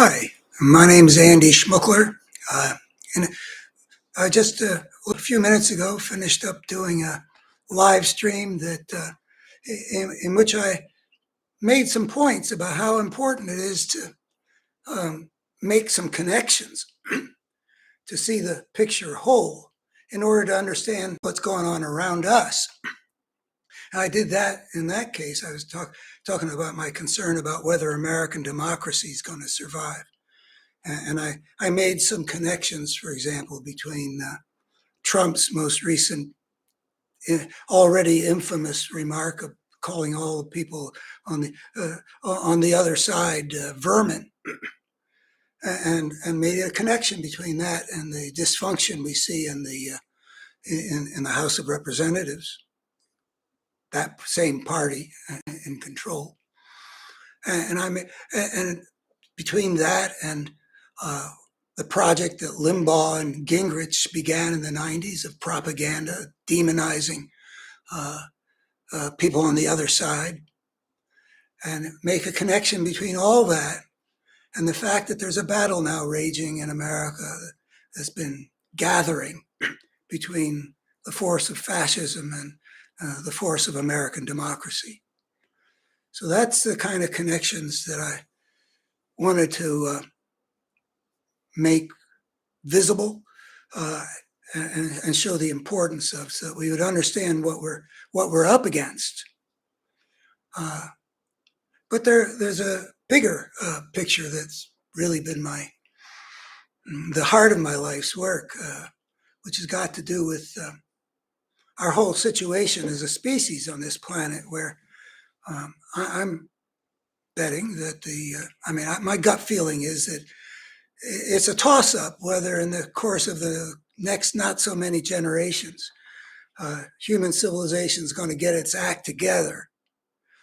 Hi, my name is Andy Schmuckler, and I just a few minutes ago finished up doing a live stream in which I made some points about how important it is to make some connections to see the picture whole in order to understand what's going on around us. And I did that in that case. I was talking about my concern about whether American democracy is going to survive. And I made some connections, for example, between Trump's most recent, already infamous remark of calling all the people on the other side vermin, and made a connection between that and the dysfunction we see in the House of Representatives, that same party in control, and between that and the project that Limbaugh and Gingrich began in the 90s of propaganda, demonizing people on the other side, and make a connection between all that and the fact that there's a battle now raging in America that's been gathering between the force of fascism and the force of American democracy. So that's the kind of connections that I wanted to make visible and show the importance of, so that we would understand what we're up against. But there's a bigger picture that's really been the heart of my life's work, which has got to do with our whole situation as a species on this planet, where I'm betting that my gut feeling is that it's a toss-up whether in the course of the next not so many generations, human civilization is going to get its act together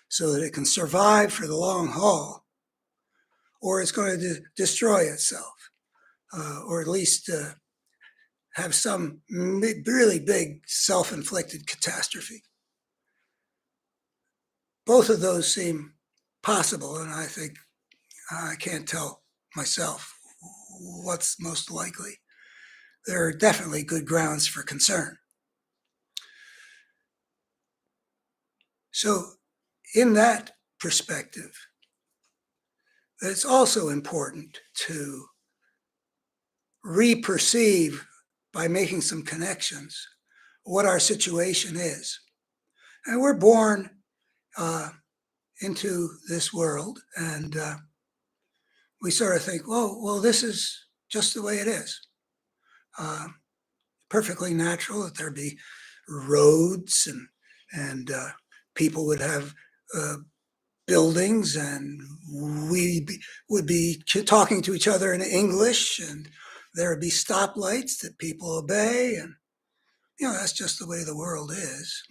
so that it can survive for the long haul, or it's going to destroy itself, or at least have some really big self-inflicted catastrophe. Both of those seem possible, and I think I can't tell myself what's most likely. There are definitely good grounds for concern. So in that perspective, it's also important to re-perceive, by making some connections, what our situation is. And we're born into this world, and we sort of think, well, this is just the way it is. Perfectly natural that there be roads and people would have buildings, and would be talking to each other in English, and there would be stoplights that people obey, and that's just the way the world is.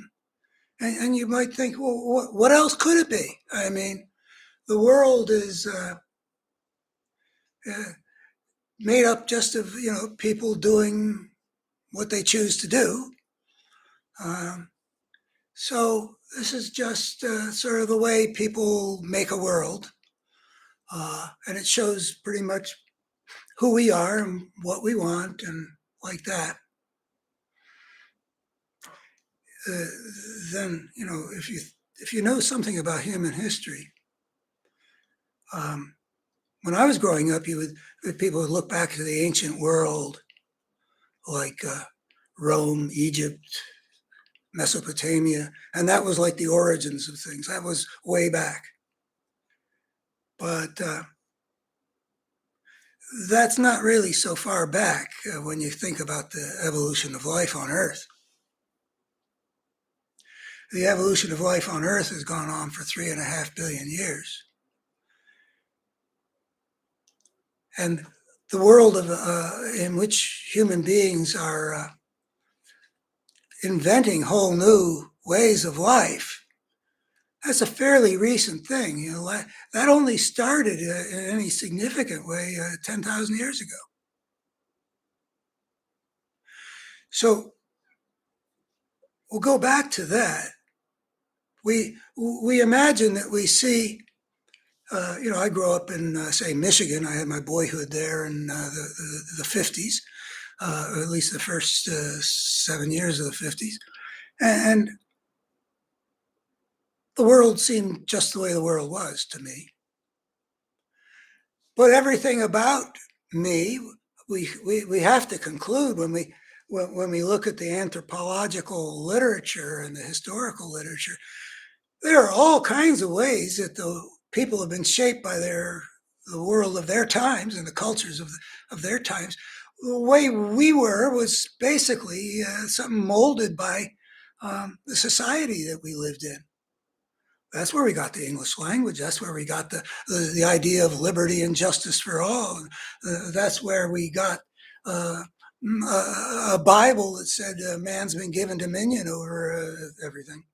And you might think, well, what else could it be? I mean, the world is made up just of people doing what they choose to do. So this is just sort of the way people make a world, and it shows pretty much who we are and what we want and like that. Then if you know something about human history, when I was growing up, people would look back to the ancient world, like Rome, Egypt, Mesopotamia, and that was like the origins of things. That was way back. But that's not really so far back when you think about the evolution of life on Earth. The evolution of life on Earth has gone on for 3.5 billion years. And the world in which human beings are inventing whole new ways of life, that's a fairly recent thing. That only started in any significant way 10,000 years ago. So we'll go back to that. We imagine that we see I grew up in, say, Michigan. I had my boyhood there in the 50s, or at least the first 7 years of the 50s. And the world seemed just the way the world was to me. But everything about me, we have to conclude when we look at the anthropological literature and the historical literature, there are all kinds of ways that the people have been shaped by the world of their times and the cultures of their times. The way we were was basically something molded by the society that we lived in. That's where we got the English language. That's where we got the idea of liberty and justice for all. That's where we got uh, a Bible that said man's been given dominion over everything.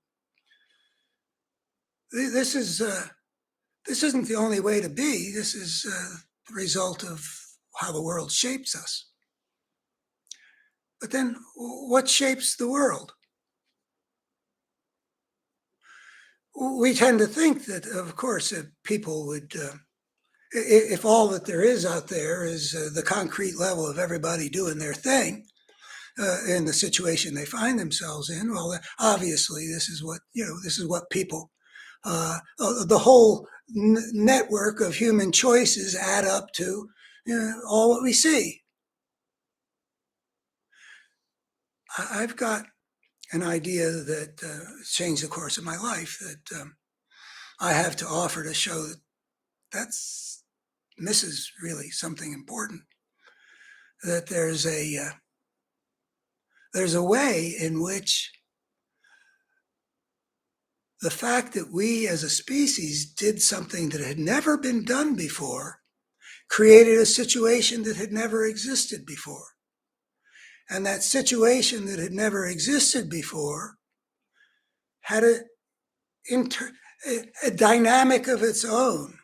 This is this isn't the only way to be. This is the result of how the world shapes us. But then, what shapes the world? We tend to think that, of course, people would, if all that there is out there is the concrete level of everybody doing their thing in the situation they find themselves in, well, obviously, this is what people, the whole network of human choices add up to all what we see. I've got an idea that changed the course of my life that I have to offer to show that that's misses really something important. That there's a way in which the fact that we as a species did something that had never been done before created a situation that had never existed before. And that situation that had never existed before had a dynamic of its own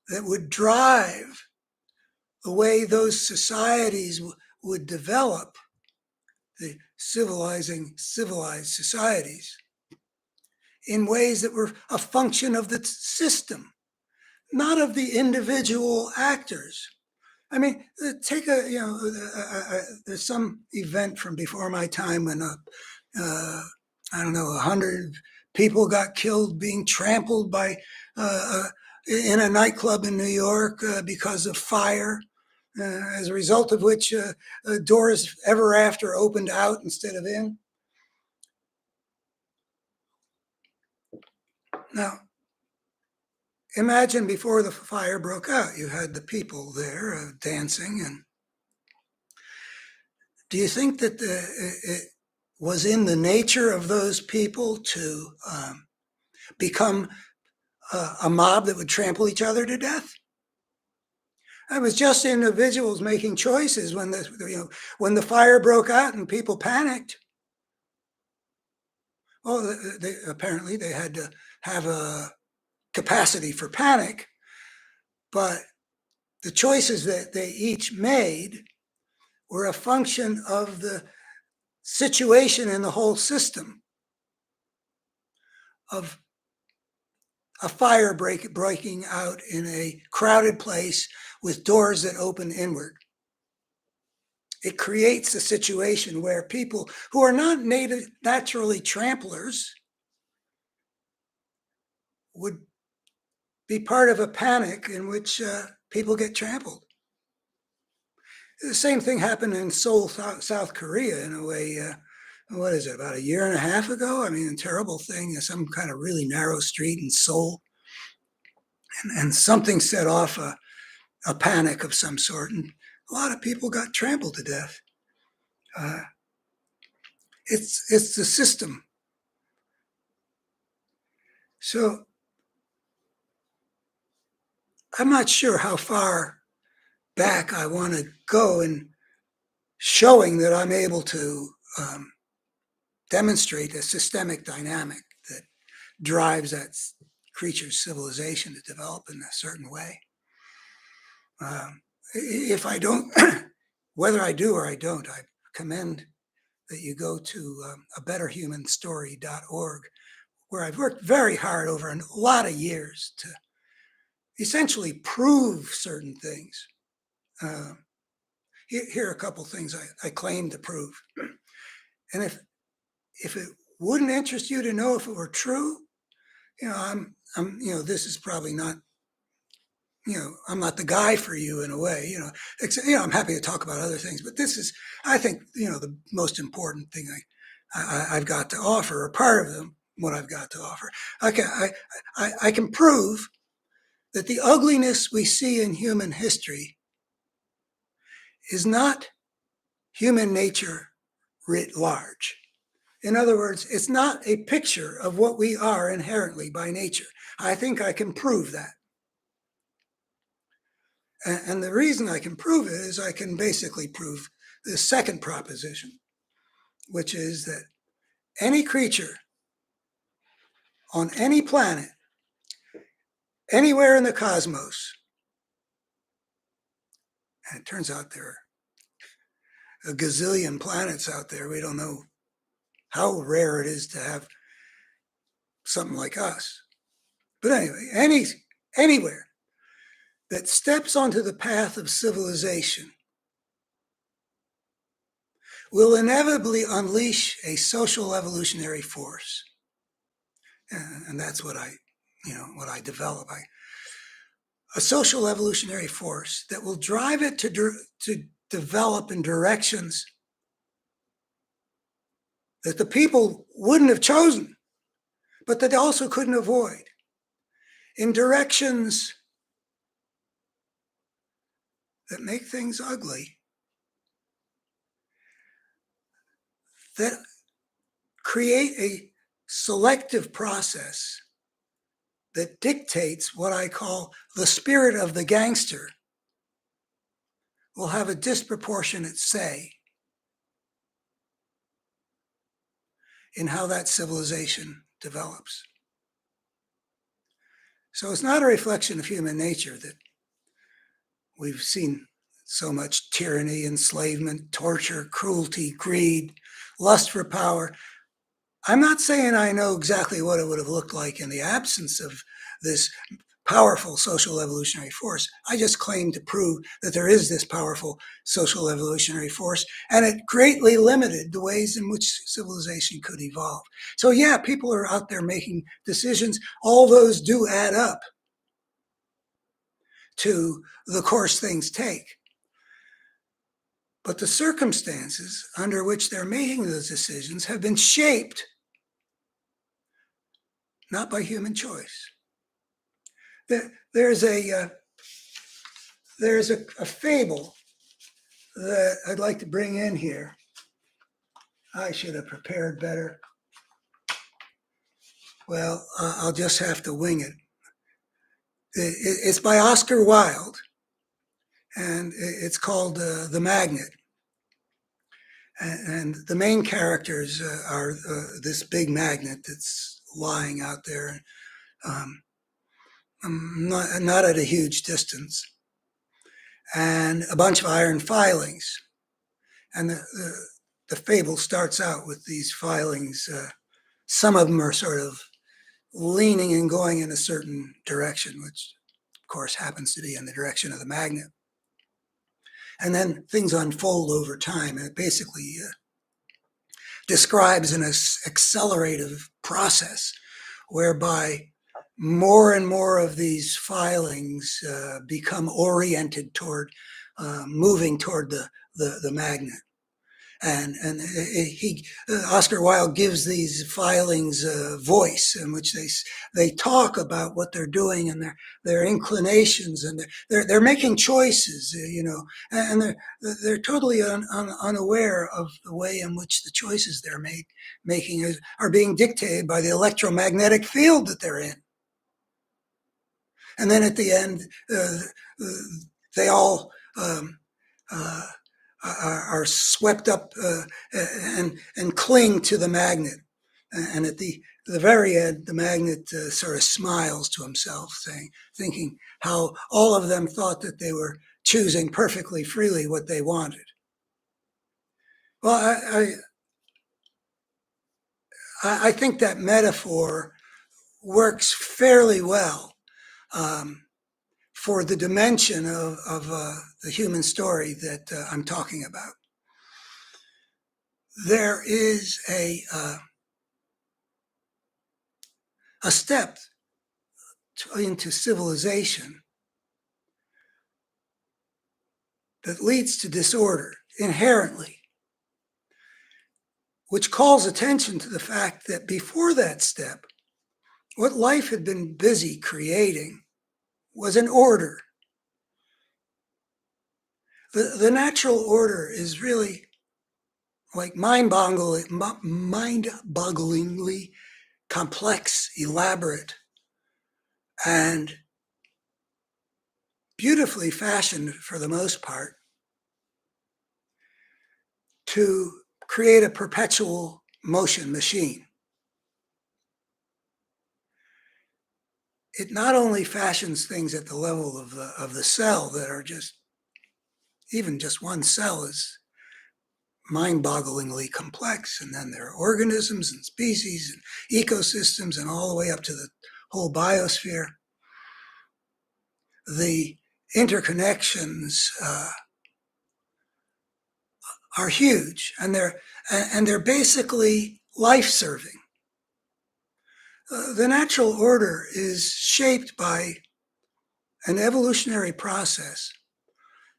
that would drive the way those societies would develop, the civilized societies, in ways that were a function of the system, not of the individual actors. I mean, take there's some event from before my time when, I don't know, 100 people got killed being trampled by, in a nightclub in New York because of fire, as a result of which doors ever after opened out instead of in. Now, imagine before the fire broke out, you had the people there dancing. And do you think that it was in the nature of those people to become a mob that would trample each other to death? It was just individuals making choices when the fire broke out and people panicked. Well, apparently they had to have a capacity for panic, but the choices that they each made were a function of the situation in the whole system of a fire breaking out in a crowded place with doors that open inward. It creates a situation where people who are not naturally tramplers would be part of a panic in which people get trampled. The same thing happened in Seoul, South Korea, in a way. What is it, about a year and a half ago? I mean, a terrible thing, some kind of really narrow street in Seoul. And something set off a panic of some sort, and a lot of people got trampled to death. It's the system. So I'm not sure how far back I want to go in showing that I'm able to demonstrate a systemic dynamic that drives that creature's civilization to develop in a certain way. If I don't, whether I do or I don't, I commend that you go to abetterhumanstory.org, where I've worked very hard over a lot of years to essentially prove certain things. Here are a couple things I claim to prove. And if it wouldn't interest you to know if it were true, this is probably not, I'm not the guy for you in a way, except, I'm happy to talk about other things, but this is, I think, the most important thing I've got to offer, or part of them, what I've got to offer. I can prove that the ugliness we see in human history is not human nature writ large. In other words, it's not a picture of what we are inherently by nature. I think I can prove that. And the reason I can prove it is I can basically prove the second proposition, which is that any creature on any planet, anywhere in the cosmos, and it turns out there are a gazillion planets out there. We don't know how rare it is to have something like us. But anyway, anywhere that steps onto the path of civilization will inevitably unleash a social evolutionary force. And that's what I develop. A social evolutionary force that will drive it to develop in directions that the people wouldn't have chosen, but that they also couldn't avoid, in directions that make things ugly, that create a selective process that dictates what I call the spirit of the gangster will have a disproportionate say in how that civilization develops. So it's not a reflection of human nature that we've seen so much tyranny, enslavement, torture, cruelty, greed, lust for power. I'm not saying I know exactly what it would have looked like in the absence of this powerful social evolutionary force. I just claim to prove that there is this powerful social evolutionary force, and it greatly limited the ways in which civilization could evolve. So yeah, people are out there making decisions. All those do add up to the course things take. But the circumstances under which they're making those decisions have been shaped not by human choice. There's a fable that I'd like to bring in here. I should have prepared better. Well, I'll just have to wing it. It's by Oscar Wilde, and it's called The Magnet. And the main characters are this big magnet that's lying out there, not at a huge distance, and a bunch of iron filings. And the fable starts out with these filings. Some of them are sort of leaning and going in a certain direction, which of course happens to be in the direction of the magnet. And then things unfold over time, and it basically describes an accelerative process whereby more and more of these filings become oriented toward moving toward the magnet. And Oscar Wilde gives these filings a voice in which they talk about what they're doing and their inclinations, and they're making choices, and they're totally unaware of the way in which the choices they're making are being dictated by the electromagnetic field that they're in. And then at the end, they all are swept up and cling to the magnet. And at the very end, the magnet sort of smiles to himself, thinking how all of them thought that they were choosing perfectly freely what they wanted. Well, I think that metaphor works fairly well. for the dimension of the human story that I'm talking about. There is a step into civilization that leads to disorder inherently, which calls attention to the fact that before that step, what life had been busy creating was an order. The natural order is really like mind-bogglingly complex, elaborate, and beautifully fashioned for the most part to create a perpetual motion machine. It not only fashions things at the level of the cell that are just, even just one cell is mind-bogglingly complex, and then there are organisms and species and ecosystems and all the way up to the whole biosphere. The interconnections are huge, and they're basically life-serving. The natural order is shaped by an evolutionary process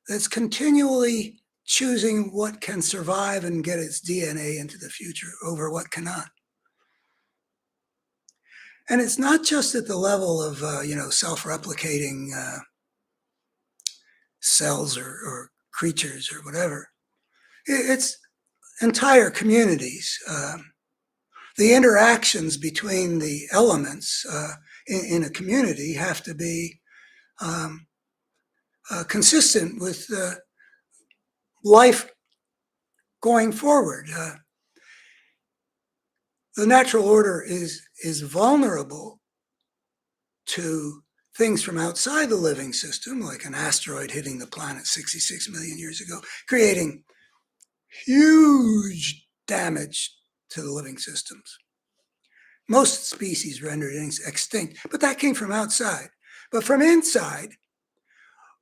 that's continually choosing what can survive and get its DNA into the future over what cannot. And it's not just at the level of self-replicating cells or creatures or whatever. It's entire communities. The interactions between the elements in a community have to be consistent with life going forward. The natural order is vulnerable to things from outside the living system, like an asteroid hitting the planet 66 million years ago, creating huge damage to the living systems. Most species rendered extinct, but that came from outside. But from inside,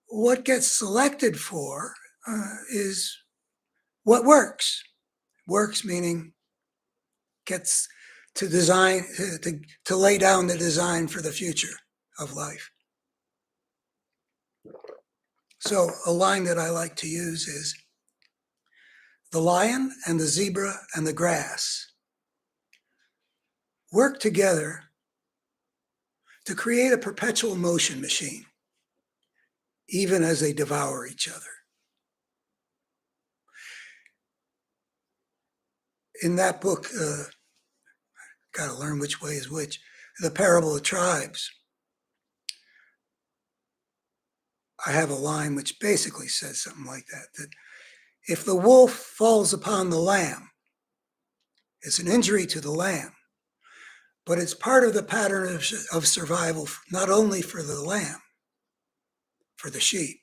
what gets selected for is what works. Works meaning gets to design, to lay down the design for the future of life. So a line that I like to use is, the lion and the zebra and the grass work together to create a perpetual motion machine, even as they devour each other. In that book, got to learn which way is which, The Parable of Tribes, I have a line which basically says something like that if the wolf falls upon the lamb, it's an injury to the lamb, but it's part of the pattern of survival, not only for the lamb, for the sheep,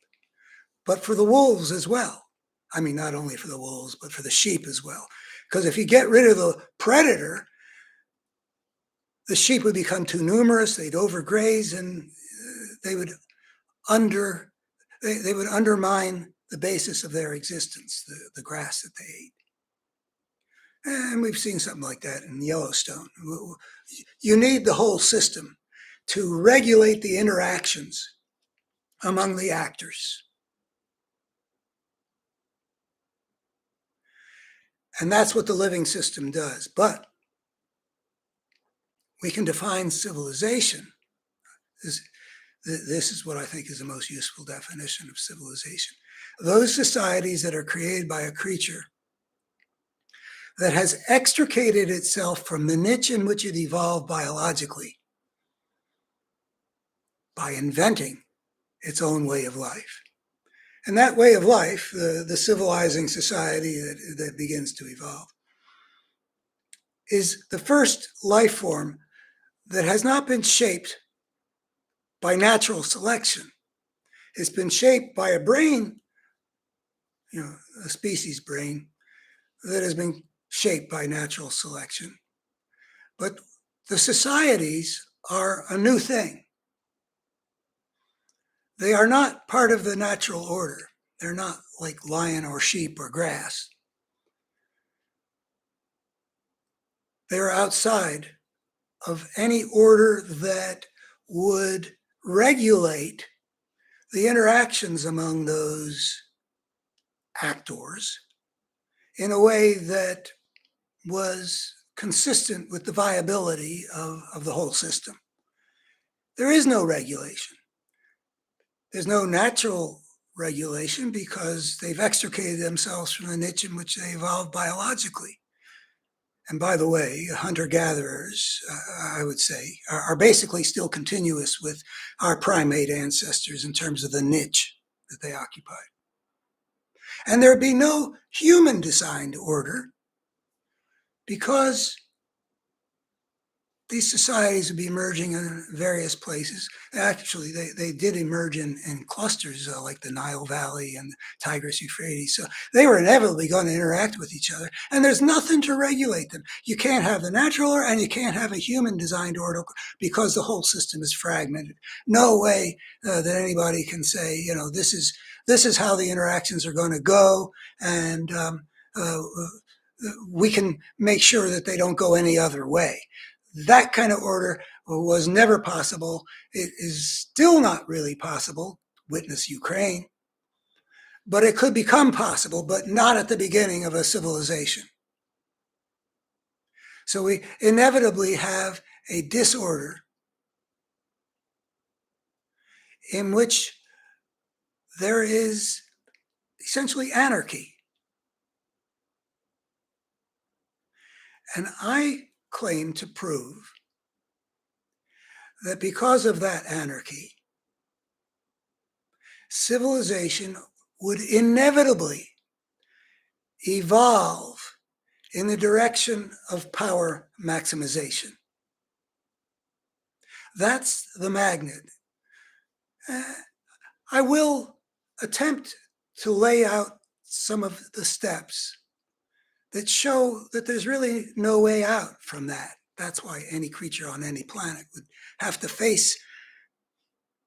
but for the wolves as well. I mean, not only for the wolves, but for the sheep as well. Because if you get rid of the predator, the sheep would become too numerous, they'd overgraze, and they would undermine the basis of their existence, the grass that they ate. And we've seen something like that in Yellowstone. You need the whole system to regulate the interactions among the actors. And that's what the living system does. But we can define civilization. This is what I think is the most useful definition of civilization. Those societies that are created by a creature that has extricated itself from the niche in which it evolved biologically by inventing its own way of life. And that way of life, the civilizing society that begins to evolve, is the first life form that has not been shaped by natural selection. It's been shaped by a brain, a species brain, that has been shaped by natural selection. But the societies are a new thing. They are not part of the natural order. They're not like lion or sheep or grass. They are outside of any order that would regulate the interactions among those actors in a way that was consistent with the viability of the whole system. There is no regulation. There's no natural regulation because they've extricated themselves from the niche in which they evolved biologically. And by the way, hunter-gatherers, I would say, are basically still continuous with our primate ancestors in terms of the niche that they occupied. And there'd be no human-designed order because these societies would be emerging in various places. Actually, they did emerge in clusters like the Nile Valley and the Tigris Euphrates. So they were inevitably going to interact with each other. And there's nothing to regulate them. You can't have the natural order and you can't have a human designed order because the whole system is fragmented. No way that anybody can say, you know, this is how the interactions are going to go. And we can make sure that they don't go any other way. That kind of order was never possible. It is still not really possible, witness Ukraine, but it could become possible, but not at the beginning of a civilization. So we inevitably have a disorder in which there is essentially anarchy. And I claim to prove that because of that anarchy, civilization would inevitably evolve in the direction of power maximization. That's the magnet. I will attempt to lay out some of the steps that show that there's really no way out from that. That's why any creature on any planet would have to face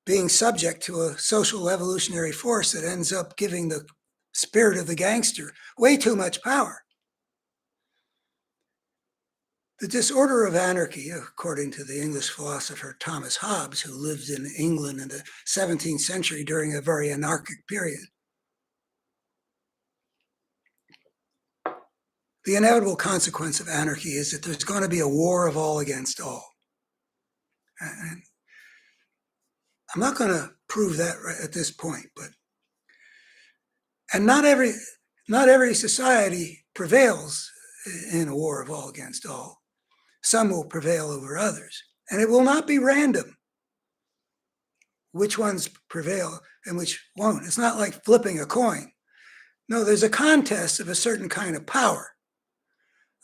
being subject to a social evolutionary force that ends up giving the spirit of the gangster way too much power. The disorder of anarchy, according to the English philosopher Thomas Hobbes, who lived in England in the 17th century during a very anarchic period, the inevitable consequence of anarchy is that there's going to be a war of all against all. And I'm not going to prove that right at this point, and not every society prevails in a war of all against all. Some will prevail over others, and it will not be random which ones prevail and which won't. It's not like flipping a coin. No, there's a contest of a certain kind of power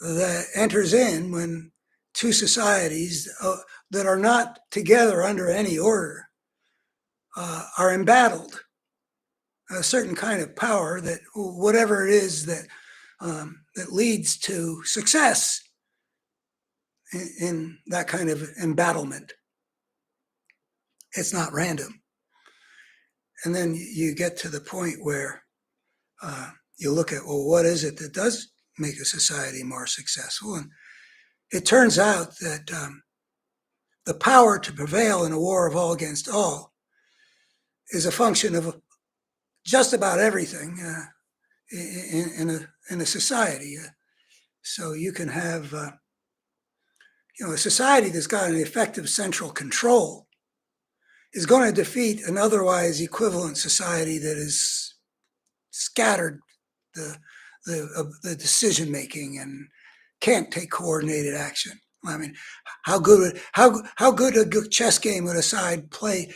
that enters in when two societies that are not together under any order are embattled. A certain kind of power that whatever it is that leads to success in that kind of embattlement. It's not random. And then you get to the point where you look at, well, what is it that does make a society more successful? And it turns out that the power to prevail in a war of all against all is a function of just about everything in a society. So you can have a society that's got an effective central control is going to defeat an otherwise equivalent society that is scattered the decision making and can't take coordinated action. I mean, how good a chess game would a side play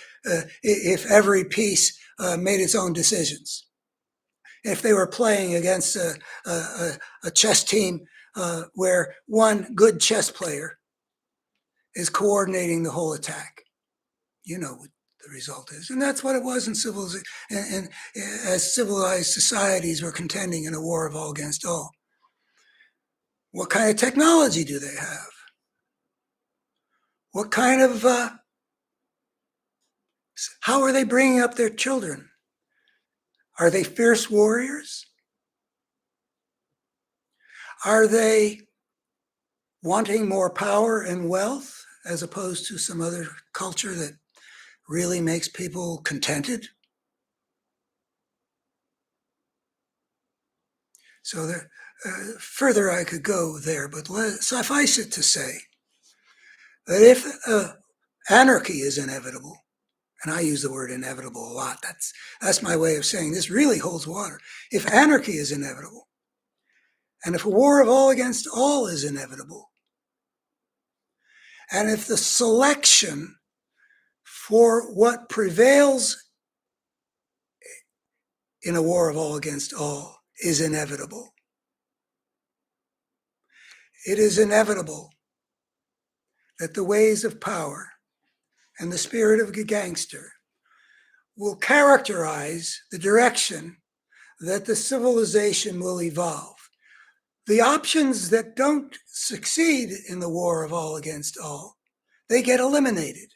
if every piece made its own decisions? If they were playing against a chess team where one good chess player is coordinating the whole attack, you know what the result is. And that's what it was in civilization, and as civilized societies were contending in a war of all against all. What kind of technology do they have? What kind of How are they bringing up their children? Are they fierce warriors? Are they wanting more power and wealth as opposed to some other culture that really makes people contented? So there, further I could go there, but suffice it to say that if anarchy is inevitable, and I use the word inevitable a lot, that's my way of saying this really holds water. If anarchy is inevitable, and if a war of all against all is inevitable, and if the selection for what prevails in a war of all against all is inevitable, it is inevitable that the ways of power and the spirit of a gangster will characterize the direction that the civilization will evolve. The options that don't succeed in the war of all against all, they get eliminated.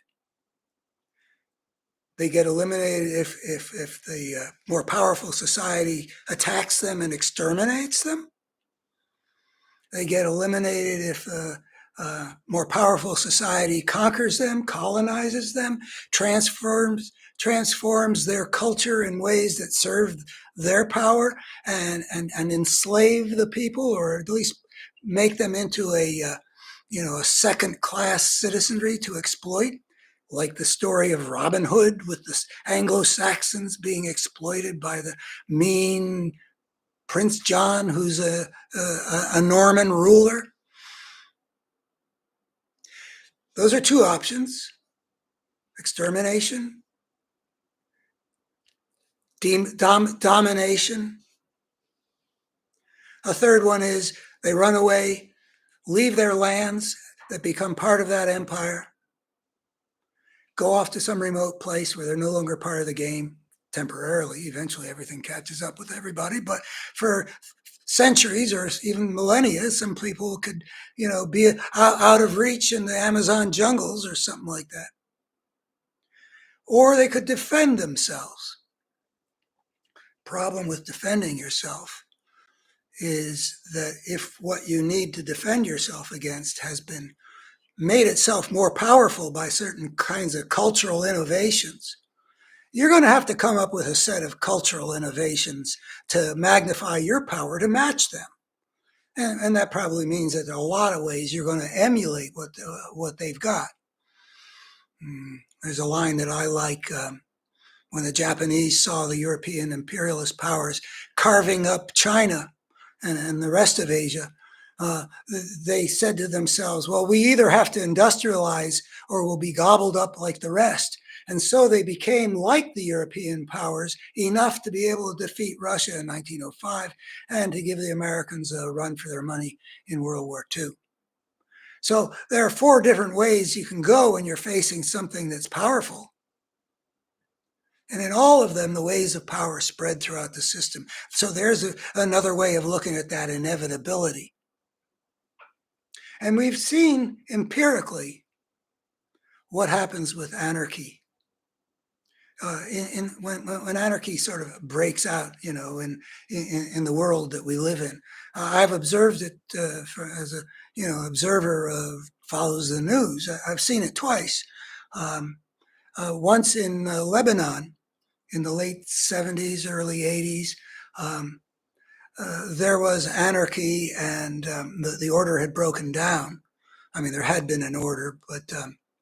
They get eliminated if the more powerful society attacks them and exterminates them. They get eliminated if more powerful society conquers them, colonizes them, transforms their culture in ways that serve their power and enslave the people, or at least make them into a second-class citizenry to exploit, like the story of Robin Hood with the Anglo-Saxons being exploited by the mean Prince John, who's a Norman ruler. Those are two options: extermination, domination. A third one is they run away, leave their lands that become part of that empire, go off to some remote place where they're no longer part of the game temporarily. Eventually, everything catches up with everybody. But for centuries or even millennia, some people could, be out of reach in the Amazon jungles or something like that. Or they could defend themselves. Problem with defending yourself is that if what you need to defend yourself against has been made itself more powerful by certain kinds of cultural innovations, you're going to have to come up with a set of cultural innovations to magnify your power to match them. And that probably means that in a lot of ways you're going to emulate what they've got. There's a line that I like. When the Japanese saw the European imperialist powers carving up China and the rest of Asia, they said to themselves, well, we either have to industrialize or we'll be gobbled up like the rest. And so they became like the European powers enough to be able to defeat Russia in 1905 and to give the Americans a run for their money in World War II. So there are 4 different ways you can go when you're facing something that's powerful. And in all of them, the ways of power spread throughout the system. So there's another way of looking at that inevitability. And we've seen empirically what happens with anarchy. When anarchy sort of breaks out, in the world that we live in, I've observed it as a observer follows the news. I've seen it twice. Once in Lebanon, in the late 70s, early 80s, there was anarchy, and the order had broken down. I mean, there had been an order, but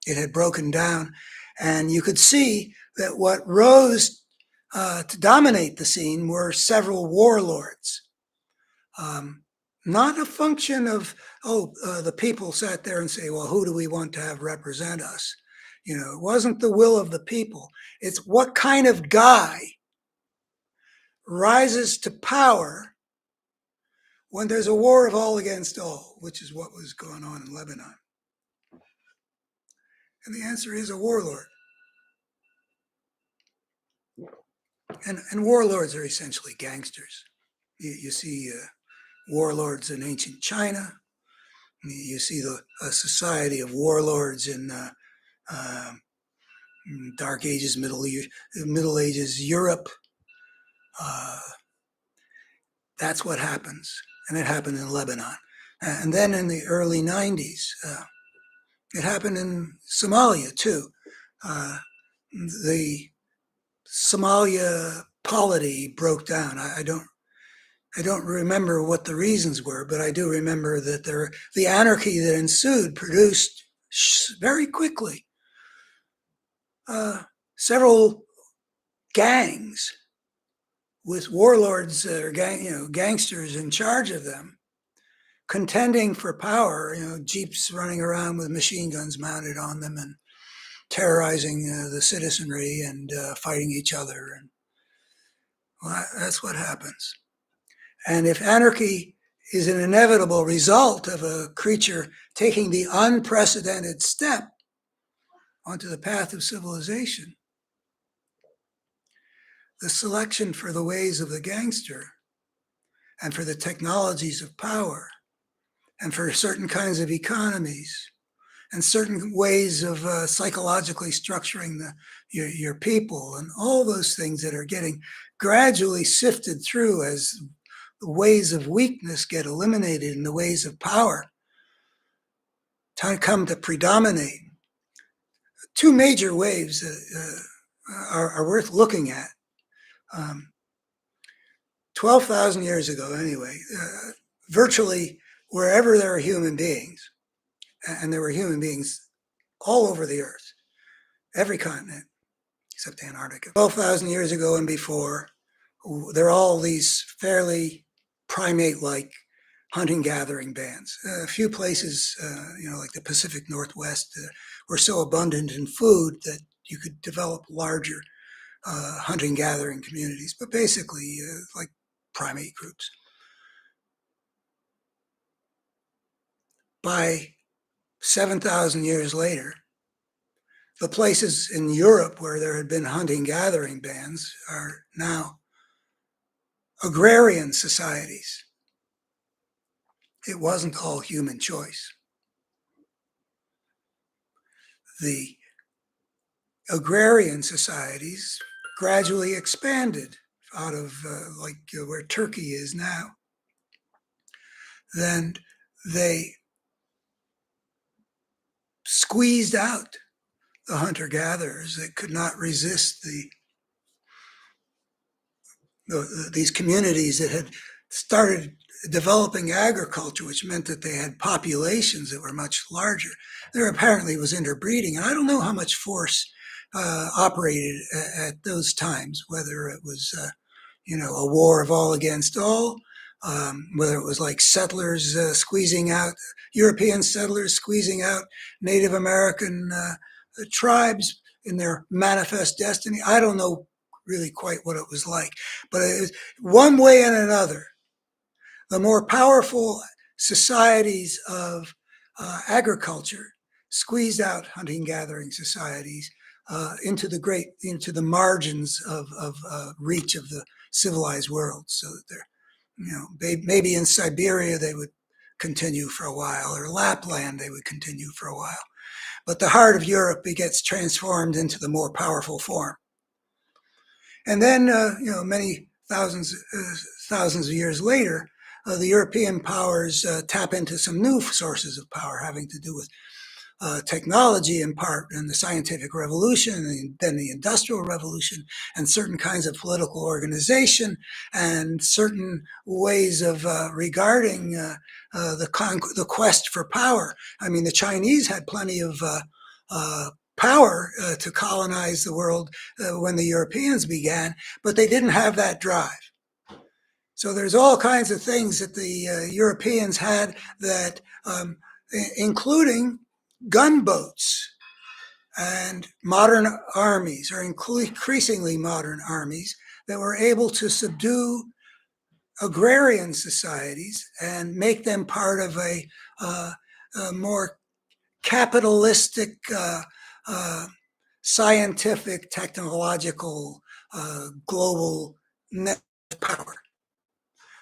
it had broken down. And you could see that what rose to dominate the scene were several warlords. Not a function of, the people sat there and say, well, who do we want to have represent us? It wasn't the will of the people. It's what kind of guy rises to power when there's a war of all against all, which is what was going on in Lebanon. And the answer is a warlord. And warlords are essentially gangsters. You see warlords in ancient China. You see a society of warlords in Dark Ages, Middle Ages, Europe. Uh, that's what happens. And it happened in Lebanon. And then in the early 90s, it happened in Somalia too. The Somalia polity broke down. I don't remember what the reasons were, but I do remember that the anarchy that ensued produced very quickly several gangs with warlords or gangsters in charge of them, contending for power. Jeeps running around with machine guns mounted on them and terrorizing the citizenry and fighting each other. And well, that's what happens. And if anarchy is an inevitable result of a creature taking the unprecedented step onto the path of civilization, the selection for the ways of the gangster and for the technologies of power and for certain kinds of economies and certain ways of psychologically structuring your people and all those things that are getting gradually sifted through as the ways of weakness get eliminated and the ways of power come to predominate. Two major waves are worth looking at. 12,000 years ago, anyway, virtually wherever there are human beings, and there were human beings all over the earth, every continent except Antarctica. 12,000 years ago and before, there are all these fairly primate-like hunting-gathering bands. A few places, like the Pacific Northwest, were so abundant in food that you could develop larger hunting-gathering communities, but basically like primate groups. By 7,000 years later, the places in Europe where there had been hunting-gathering bands are now agrarian societies. It wasn't all human choice. The agrarian societies gradually expanded out of where Turkey is now. Then they squeezed out the hunter-gatherers that could not resist these communities that had started developing agriculture, which meant that they had populations that were much larger. There apparently was interbreeding. And I don't know how much force operated at those times, whether it was, a war of all against all, whether it was like settlers squeezing out, European settlers squeezing out Native American tribes in their manifest destiny. I don't know really quite what it was like, but it was one way and another. The more powerful societies of agriculture squeezed out hunting-gathering societies into the margins of reach of the civilized world, so that they're, maybe in Siberia they would continue for a while, or Lapland they would continue for a while, but the heart of Europe gets transformed into the more powerful form. And then, many thousands of years later, the European powers tap into some new sources of power having to do with technology in part, and the scientific revolution, and then the industrial revolution, and certain kinds of political organization, and certain ways of regarding the quest for power. I mean, the Chinese had plenty of power to colonize the world when the Europeans began, but they didn't have that drive. So there's all kinds of things that the Europeans had that, including gunboats and modern armies, or increasingly modern armies, that were able to subdue agrarian societies and make them part of a more capitalistic, scientific, technological, global net power.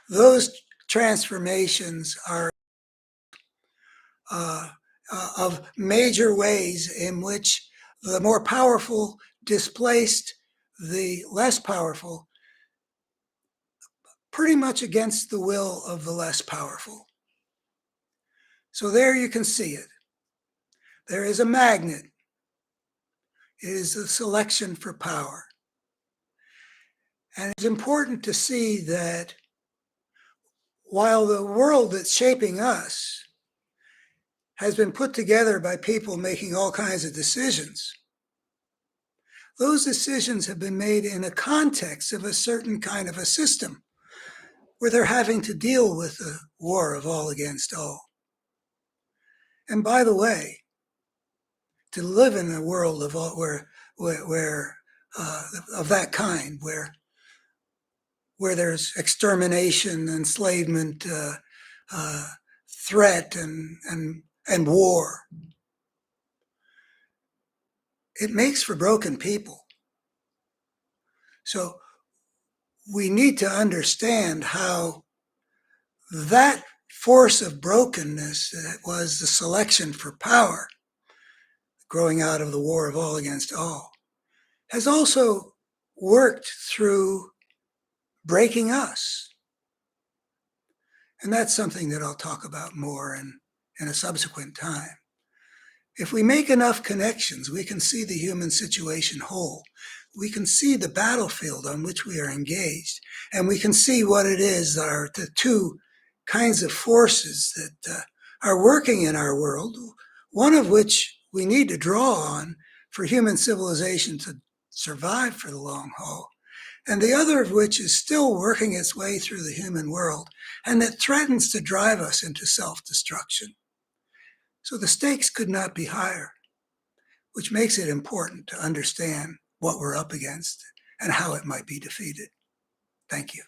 Those transformations are of major ways in which the more powerful displaced the less powerful, pretty much against the will of the less powerful. So there you can see it. There is a magnet. It is a selection for power. And it's important to see that while the world that's shaping us has been put together by people making all kinds of decisions, those decisions have been made in a context of a certain kind of a system where they're having to deal with the war of all against all. And by the way, to live in a world of all, where of that kind, where there's extermination, enslavement, threat, and war, it makes for broken people. So we need to understand how that force of brokenness that was the selection for power, growing out of the war of all against all, has also worked through breaking us. And that's something that I'll talk about more in a subsequent time. If we make enough connections, we can see the human situation whole. We can see the battlefield on which we are engaged, and we can see what it is are the two kinds of forces that are working in our world, one of which we need to draw on for human civilization to survive for the long haul, and the other of which is still working its way through the human world, and that threatens to drive us into self-destruction. So the stakes could not be higher, which makes it important to understand what we're up against and how it might be defeated. Thank you.